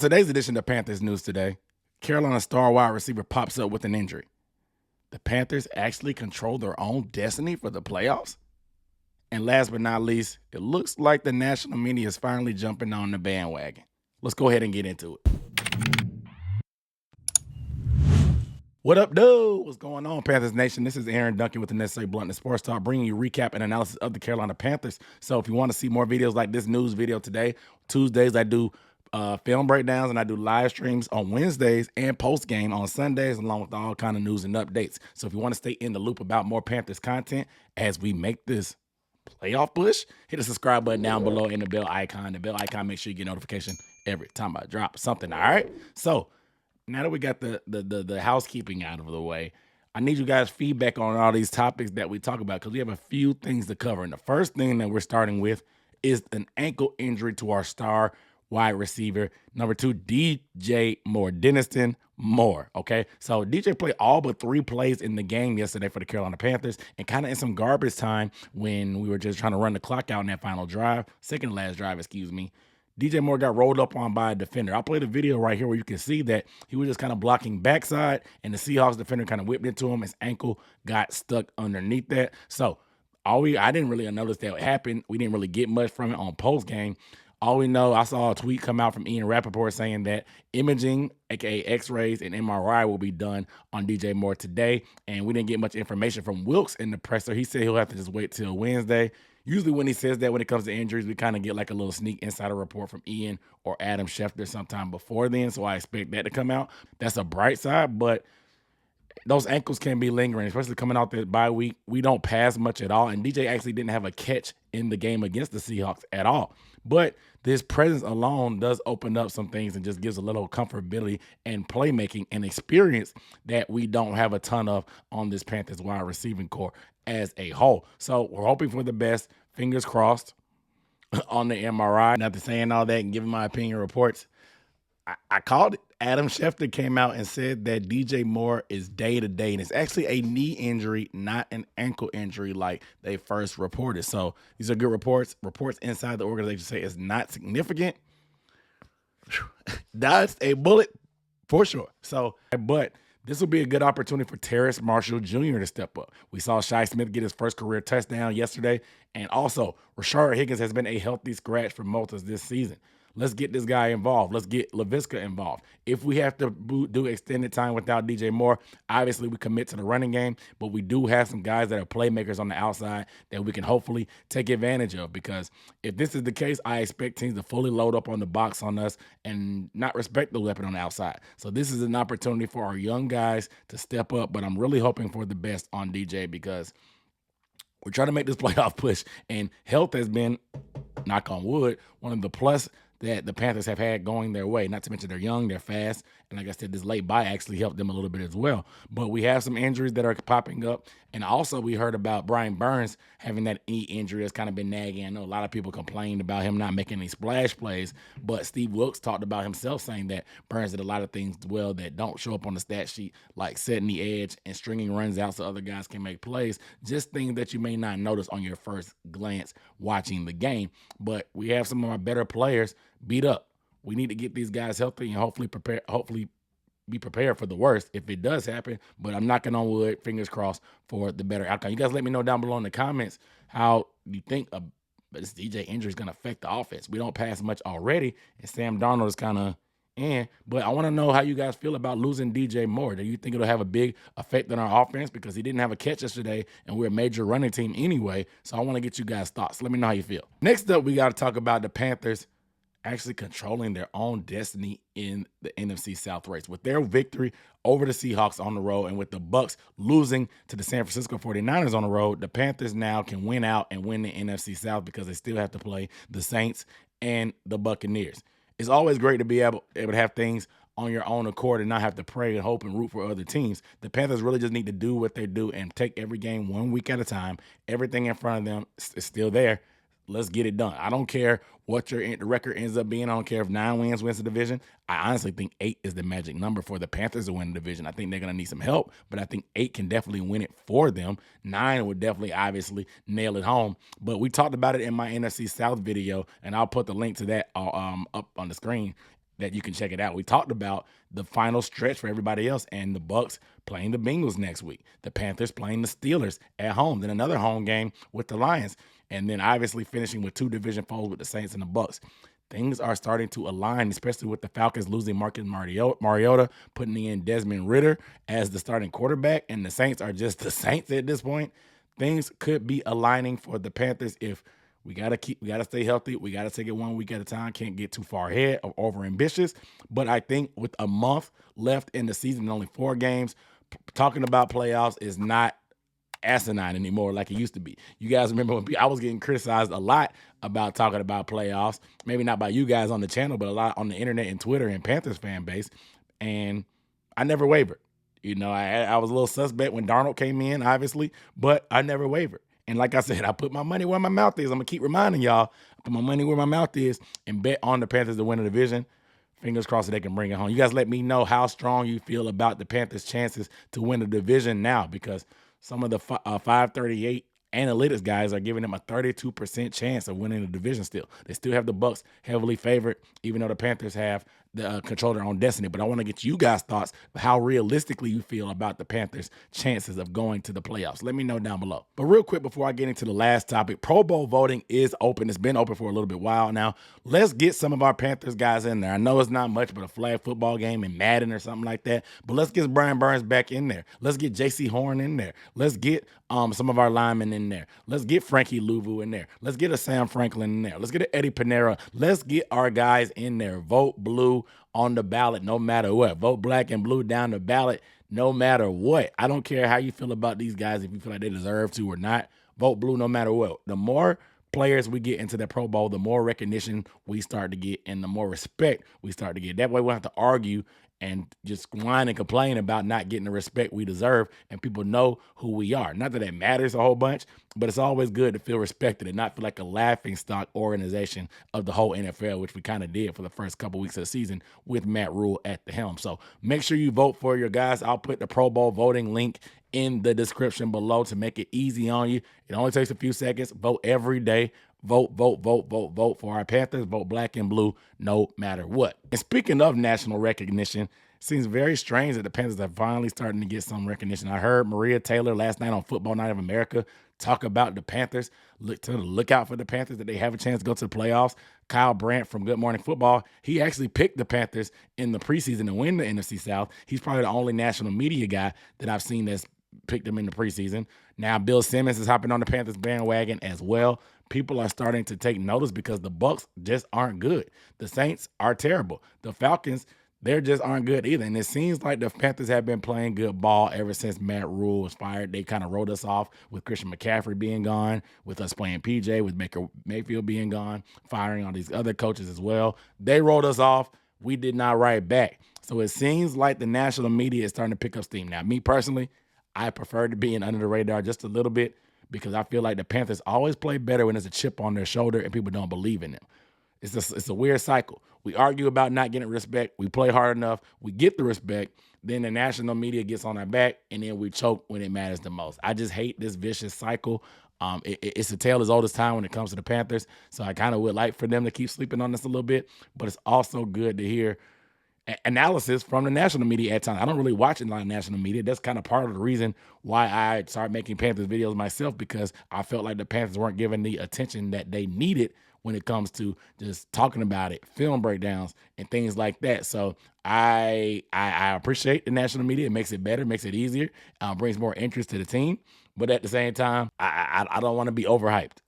Today's edition of Panthers News Today, Carolina star wide receiver pops up with an injury. The Panthers actually control their own destiny for the playoffs? And last but not least, it looks like the national media is finally jumping on the bandwagon. Let's go ahead and get into it. What up, dude? What's going on, Panthers Nation? This is Aaron Duncan with the Necessary Bluntness Sports Talk, bringing you recap and analysis of the Carolina Panthers. So if you want to see more videos like this news video today, Tuesdays I do film breakdowns and I do live streams on Wednesdays and post game on Sundays, along with all kind of news and updates. So if you want to stay in the loop about more Panthers content as we make this playoff push, hit the subscribe button down below and the bell icon. The bell icon, make sure you get notification every time I drop something. All right. So now that we got the housekeeping out of the way, I need you guys' feedback on all these topics that we talk about because we have a few things to cover. And the first thing that we're starting with is an ankle injury to our star wide receiver. Number 2, DJ Moore. Denniston Moore, okay? So DJ played all but 3 plays in the game yesterday for the Carolina Panthers and kind of in some garbage time when we were just trying to run the clock out in that final drive, second to last drive, excuse me. DJ Moore got rolled up on by a defender. I'll play the video right here where you can see that he was just kind of blocking backside, and the Seahawks defender kind of whipped into him. His ankle got stuck underneath that. So I didn't really notice that happened. We didn't really get much from it on post game. All we know, I saw a tweet come out from Ian Rappaport saying that imaging, aka X-rays and MRI, will be done on DJ Moore today, and we didn't get much information from Wilkes in the presser. He said he'll have to just wait till Wednesday. Usually when he says that, when it comes to injuries, we kind of get like a little sneak insider report from Ian or Adam Schefter sometime before then, so I expect that to come out. That's a bright side, but those ankles can be lingering, especially coming out the bye week. We don't pass much at all, and DJ actually didn't have a catch in the game against the Seahawks at all. But this presence alone does open up some things and just gives a little comfortability and playmaking and experience that we don't have a ton of on this Panthers wide receiving core as a whole. So we're hoping for the best. Fingers crossed on the MRI. And after saying all that and giving my opinion reports, I called it. Adam Schefter came out and said that DJ Moore is day-to-day, and it's actually a knee injury, not an ankle injury like they first reported. So these are good reports. Reports inside the organization say it's not significant. That's a bullet for sure. So, but this will be a good opportunity for Terrace Marshall Jr. to step up. We saw Shi Smith get his first career touchdown yesterday, and also Rashard Higgins has been a healthy scratch for most this season. Let's get this guy involved. Let's get LaVisca involved. If we have to do extended time without DJ Moore, obviously we commit to the running game, but we do have some guys that are playmakers on the outside that we can hopefully take advantage of, because if this is the case, I expect teams to fully load up on the box on us and not respect the weapon on the outside. So this is an opportunity for our young guys to step up, but I'm really hoping for the best on DJ because we're trying to make this playoff push, and health has been, knock on wood, one of the plus that the Panthers have had going their way. Not to mention they're young, they're fast, and like I said, this late bye actually helped them a little bit as well. But we have some injuries that are popping up, and also we heard about Brian Burns having that knee injury that's kind of been nagging. I know a lot of people complained about him not making any splash plays, but Steve Wilkes talked about himself saying that Burns did a lot of things well that don't show up on the stat sheet, like setting the edge and stringing runs out so other guys can make plays, just things that you may not notice on your first glance watching the game. But we have some of our better players beat up. We need to get these guys healthy and hopefully be prepared for the worst if it does happen. But I'm knocking on wood, fingers crossed for the better outcome. You guys let me know down below in the comments how you think this DJ injury is going to affect the offense. We don't pass much already, and Sam Darnold is kind of but I want to know how you guys feel about losing DJ Moore. Do you think it'll have a big effect on our offense? Because he didn't have a catch yesterday, and we're a major running team anyway. So I want to get you guys' thoughts. Let me know how you feel. Next up, we got to talk about the Panthers actually controlling their own destiny in the NFC South race. With their victory over the Seahawks on the road and with the Bucs losing to the San Francisco 49ers on the road, the Panthers now can win out and win the NFC South because they still have to play the Saints and the Buccaneers. It's always great to be able to have things on your own accord and not have to pray and hope and root for other teams. The Panthers really just need to do what they do and take every game 1 week at a time. Everything in front of them is still there. Let's get it done. I don't care what the record ends up being. I don't care if 9 wins the division. I honestly think 8 is the magic number for the Panthers to win the division. I think they're going to need some help, but I think 8 can definitely win it for them. 9 would definitely, obviously, nail it home. But we talked about it in my NFC South video, and I'll put the link to that up on the screen. that you can check it out. We talked about the final stretch for everybody else, and the Bucks playing the Bengals next week, the Panthers playing the Steelers at home, then another home game with the Lions, and then obviously finishing with 2 division foes with the Saints and the Bucks. Things are starting to align, especially with the Falcons losing Marcus Mariota, putting in Desmond Ridder as the starting quarterback, and the Saints are just the Saints at this point. Things could be aligning for the Panthers if we gotta stay healthy. We gotta take it 1 week at a time. Can't get too far ahead or over ambitious. But I think with a month left in the season, and only 4 games, talking about playoffs is not asinine anymore like it used to be. You guys remember when I was getting criticized a lot about talking about playoffs, maybe not by you guys on the channel, but a lot on the internet and Twitter and Panthers fan base, and I never wavered. I was a little suspect when Darnold came in, obviously, but I never wavered. And like I said, I put my money where my mouth is. I'm going to keep reminding y'all, I put my money where my mouth is and bet on the Panthers to win the division. Fingers crossed that they can bring it home. You guys let me know how strong you feel about the Panthers' chances to win the division now, because some of the 538 analytics guys are giving them a 32% chance of winning the division still. They still have the Bucks heavily favored, even though the Panthers have the control their own destiny. But I want to get you guys' thoughts of how realistically you feel about the Panthers' chances of going to the playoffs. Let me know down below. But real quick, before I get into the last topic, Pro Bowl voting is open. It's been open for a little bit while now. Let's get some of our Panthers guys in there. I know it's not much, but a flag football game in Madden or something like that. But let's get Brian Burns back in there. Let's get J.C. Horn in there. Let's get some of our linemen in there. Let's get Frankie Louvu in there. Let's get a Sam Franklin in there. Let's get an Eddie Panera. Let's get our guys in there. Vote blue on the ballot no matter what. Vote black and blue down the ballot no matter what. I don't care how you feel about these guys, if you feel like they deserve to or not. Vote blue no matter what. The more players we get into the Pro Bowl, the more recognition we start to get and the more respect we start to get. That way we don't have to argue and just whine and complain about not getting the respect we deserve, and people know who we are. Not that it matters a whole bunch, but it's always good to feel respected and not feel like a laughingstock organization of the whole NFL, which we kind of did for the first couple weeks of the season with Matt Rule at the helm. So make sure you vote for your guys. I'll put the Pro Bowl voting link in the description below to make it easy on you. It only takes a few seconds. Vote every day. Vote, vote, vote, vote, vote for our Panthers. Vote black and blue no matter what. And speaking of national recognition, it seems very strange that the Panthers are finally starting to get some recognition. I heard Maria Taylor last night on Football Night of America talk about the Panthers. Look out for the Panthers, that they have a chance to go to the playoffs. Kyle Brandt from Good Morning Football, he actually picked the Panthers in the preseason to win the NFC South. He's probably the only national media guy that I've seen that's picked them in the preseason. Now Bill Simmons is hopping on the Panthers bandwagon as well. People are starting to take notice because the Bucks just aren't good. The Saints are terrible. The Falcons, they just aren't good either. And it seems like the Panthers have been playing good ball ever since Matt Rule was fired. They kind of wrote us off with Christian McCaffrey being gone, with us playing PJ, with Baker Mayfield being gone, firing all these other coaches as well. They wrote us off. We did not write back. So it seems like the national media is starting to pick up steam. Now, me personally, I prefer to be under the radar just a little bit, because I feel like the Panthers always play better when there's a chip on their shoulder and people don't believe in them. It's a weird cycle. We argue about not getting respect. We play hard enough. We get the respect. Then the national media gets on our back, and then we choke when it matters the most. I just hate this vicious cycle. It's a tale as old as time when it comes to the Panthers. So I kind of would like for them to keep sleeping on this a little bit. But it's also good to hear analysis from the national media at times. I don't really watch a lot of national media. That's kind of part of the reason why I started making Panthers videos myself, because I felt like the Panthers weren't given the attention that they needed when it comes to just talking about it, film breakdowns, and things like that. So I appreciate the national media. It makes it better, makes it easier, brings more interest to the team. But at the same time, I don't want to be overhyped.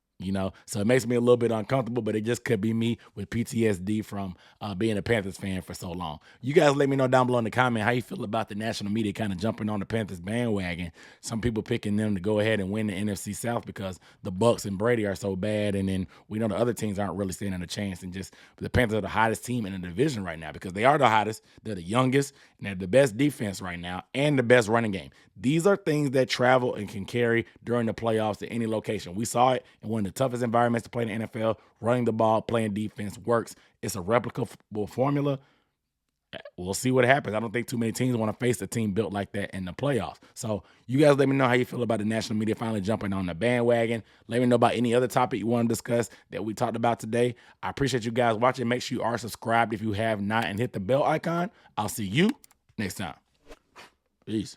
So it makes me a little bit uncomfortable, but it just could be me with PTSD from being a Panthers fan for so long. You guys let me know down below in the comment how you feel about the national media kind of jumping on the Panthers bandwagon. Some people picking them to go ahead and win the NFC South because the Bucks and Brady are so bad, and then we know the other teams aren't really standing a chance, and just the Panthers are the hottest team in the division right now because they are the hottest, they're the youngest, and they're the best defense right now and the best running game. These are things that travel and can carry during the playoffs to any location. We saw it in one of the toughest environments to play in the NFL. Running the ball, playing defense works. It's a replicable formula. We'll see what happens. I don't think too many teams want to face a team built like that in the playoffs. So you guys let me know how you feel about the national media finally jumping on the bandwagon. Let me know about any other topic you want to discuss that we talked about today. I appreciate you guys watching. Make sure you are subscribed if you have not and hit the bell icon. I'll see you next time. Peace.